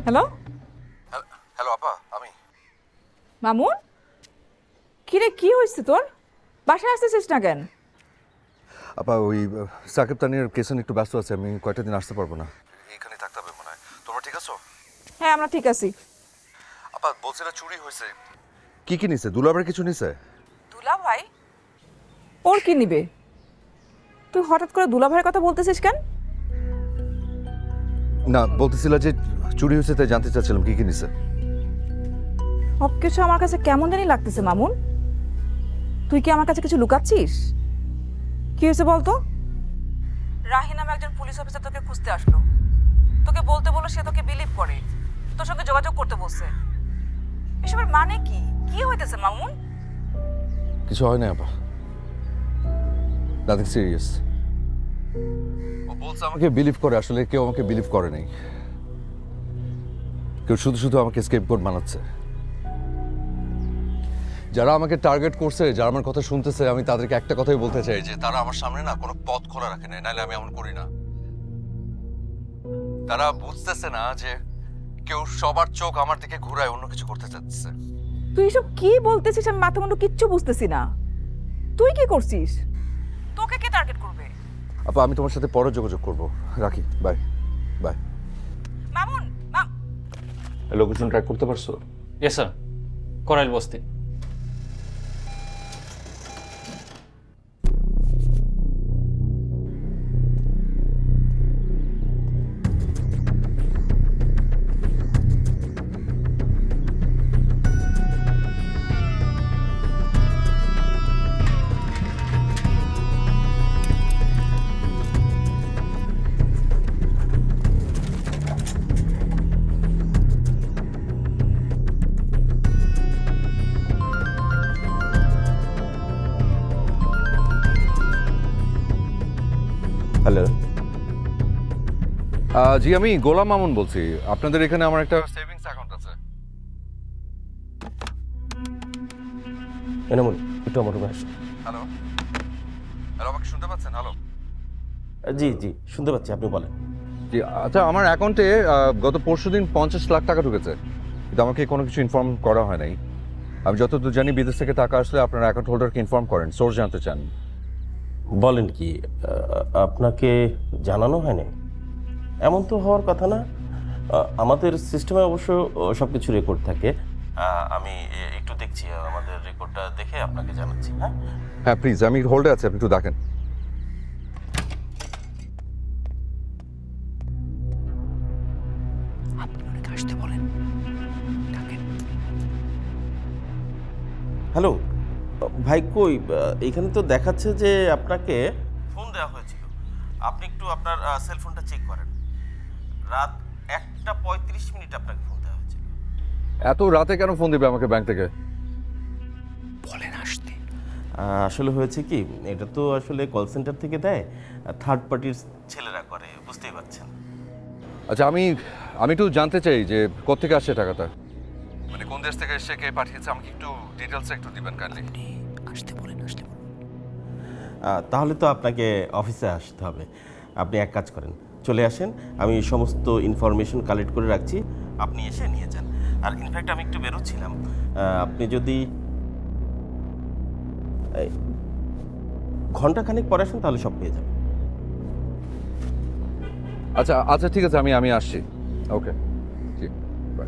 Hello hello আপা, আমি মামুন, কিরে কি হয়েছে তোর? বাসায় আসতেছিস না কেন? আপা ওই সাকিব তানির কেসে একটু ব্যস্ত আছে, আমি কয়েকটা দিন আসতে পারবো না, এইখানে থাকতে হবে মনে হয়। তোমরা ঠিক আছো? হ্যাঁ, আমরা ঠিক আছি। আপা বলছিল চুরি হয়েছে। কি কি নিছে? দুলাভাইয়ের কিছু নিছে? দুলা ভাই? ওর কি নিবে? তুই হঠাৎ করে দুলা ভাইয়ের কথা বলতেছিস কেন? না, বলতেছিল যে চুরি হয়েছে, তাই জানতে চাচ্ছিলাম কি কি নিছে। সব কিছু আমার কাছে কেমন জানি লাগতেছে মামুন। তুই কি আমার কাছে কিছু লুকাচ্ছিস? কি হয়েছে বলতো? রাহি নামে একজন পুলিশ অফিসার তোকে খুঁজতে আসলো। তোকে বলতে বললো সে তোকে বিলিভ করে, তোর সঙ্গে যোগাযোগ করতে বলছে। এসবের মানে কি? কি হইতেছে মামুন? কিছু হয় না আপা, নাথিং সিরিয়াস। ও বলছে আমাকে বিলিভ করে, আসলে কেউ আমাকে বিলিভ করে নাই। কেউ শুধু শুধু আমাকে স্কেপগোট বানাচ্ছে। যারা আমাকে টার্গেট করছে, যারা আমার কথা শুনতেছে, আমি তাদেরকে একটা কথাই বলতে চাই যে তারা আমার সামনে না কোনো পথ খোলা রাখে নাই, নাহলে আমি এমন করি না। তারা বুঝতেছে না যে কেউ সবার চোখ আমার দিকে ঘুরায় অন্য কিছু করতে চাচ্ছে। তুই এসব কি বলতেছিস? আমি মাথা মুন্ডু কিচ্ছু বুঝতেছি না। তুই কি করছিস? তোকে কে টার্গেট করবে? আপা আমি তোমার সাথে পরে যোগাযোগ করব, রাখি, bye bye. Mamun, location track করতে পারছো? ইয়েস স্যার, করাইল বস্তি। হ্যালো, জি আমি গোলাম মামুন বলছি। আপনাদের এখানে আমার একটা সেভিংস অ্যাকাউন্ট আছে। এনামুল, একটু আমার রুমে আসুন। হ্যালো হ্যালো, আমাকে শুনতে পাচ্ছেন? হ্যালো, জি জি, শুনতে পাচ্ছি, আপনি বলেন। জি আচ্ছা, আমার অ্যাকাউন্টে গত পরশুদিন 50 লাখ টাকা ঢুকেছে, কিন্তু আমাকে কোনো কিছু ইনফর্ম করা হয় নাই। আমি যতদূর জানি বিদেশ থেকে টাকা আসলে আপনার অ্যাকাউন্ট হোল্ডারকে ইনফর্ম করেন, সোর্স জানতে চান। বলেন কি, আপনাকে জানানো হয়নি? এমন তো হওয়ার কথা না। আমাদের সিস্টেমে অবশ্য সব কিছু রেকর্ড থাকে। আমি একটু দেখছি, আমাদের রেকর্ডটা দেখে আপনাকে জানাচ্ছি। হ্যাঁ হ্যাঁ প্লিজ, আমি হোল্ডে আছি, আপনি একটু দেখেন। হ্যালো ভাই, কই এইখানে তো দেখাচ্ছে যে আপনাকে ফোন দেওয়া হয়েছিল। আপনি একটু আপনার সেলফোনটা চেক করেন। রাত 1:35 আপনাকে ফোন দেওয়া হয়েছিল। এত রাতে কেন ফোন দিবে আমাকে ব্যাংক থেকে? আসলে হয়েছে কি, এটা তো আসলে কল সেন্টার থেকে দেয়, থার্ড পার্টির ছেলেরা করে, বুঝতেই পারছেন। আচ্ছা, আমি একটু জানতে চাই যে কোত্থেকে আসছে টাকাটা, মানে কোন দেশ থেকে এসে, কে পাঠিয়েছে, আমাকে একটু ডিটেলস একটু দিবেন কাইন্ডলি। তাহলে তো আপনাকে অফিসে আসতে হবে। আপনি এক কাজ করেন, চলে আসেন, আমি সমস্ত ইনফরমেশন কালেক্ট করে রাখছি, আপনি এসে নিয়ে যান। আর ইনফ্যাক্ট আমি একটু বেরোচ্ছিলাম, আপনি যদি ঘন্টাখানেক পরে আসেন তাহলে সব পেয়ে যাবেন। আচ্ছা আচ্ছা, ঠিক আছে, আমি আসছি। ওকে, জি, বাই।